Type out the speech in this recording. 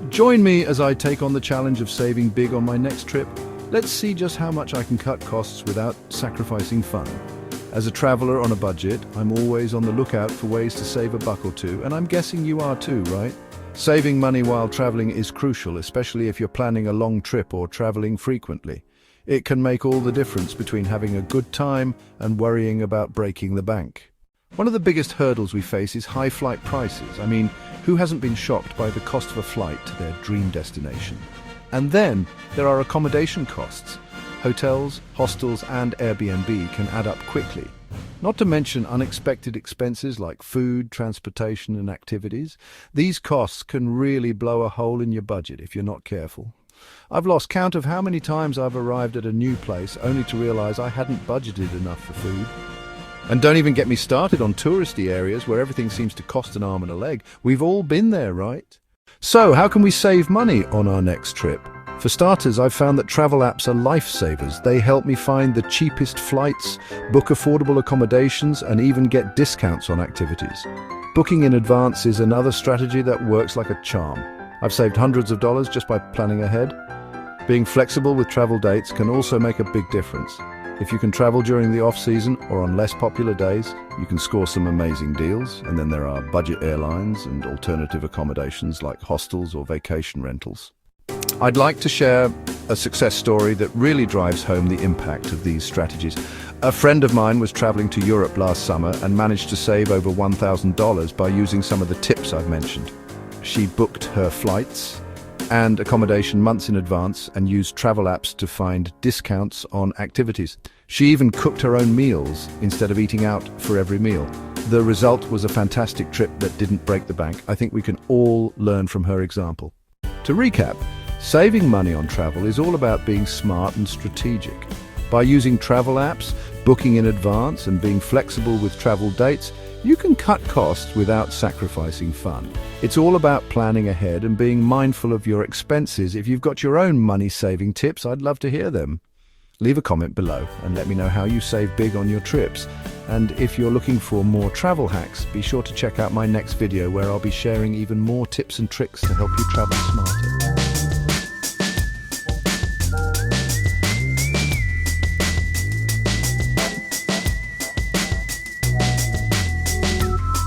Join me as I take on the challenge of saving big on my next trip. Let's see just how much I can cut costs without sacrificing fun. As a traveler on a budget, I'm always on the lookout for ways to save a buck or two, and I'm guessing you are too, right? Saving money while traveling is crucial, especially if you're planning a long trip or traveling frequently. It can make all the difference between having a good time and worrying about breaking the bank. One of the biggest hurdles we face is high flight prices. I mean, who hasn't been shocked by the cost of a flight to their dream destination? And then there are accommodation costs. Hotels, hostels, and Airbnb can add up quickly. Not to mention unexpected expenses like food, transportation, and activities. These costs can really blow a hole in your budget if you're not careful. I've lost count of how many times I've arrived at a new place only to realize I hadn't budgeted enough for food. And don't even get me started on touristy areas where everything seems to cost an arm and a leg. We've all been there, right? So, how can we save money on our next trip? For starters, I've found that travel apps are lifesavers. They help me find the cheapest flights, book affordable accommodations, and even get discounts on activities. Booking in advance is another strategy that works like a charm. I've saved hundreds of dollars just by planning ahead. Being flexible with travel dates can also make a big difference. If you can travel during the off-season or on less popular days, you can score some amazing deals. And then there are budget airlines and alternative accommodations like hostels or vacation rentals. I'd like to share a success story that really drives home the impact of these strategies. A friend of mine was traveling to Europe last summer and managed to save over $1,000 by using some of the tips I've mentioned. She booked her flights and accommodation months in advance and used travel apps to find discounts on activities. She even cooked her own meals instead of eating out for every meal. The result was a fantastic trip that didn't break the bank. I think we can all learn from her example. To recap, saving money on travel is all about being smart and strategic. By using travel apps, booking in advance, and being flexible with travel dates, you can cut costs without sacrificing fun. It's all about planning ahead and being mindful of your expenses. If you've got your own money-saving tips, I'd love to hear them. Leave a comment below and let me know how you save big on your trips. And if you're looking for more travel hacks, be sure to check out my next video where I'll be sharing even more tips and tricks to help you travel smarter.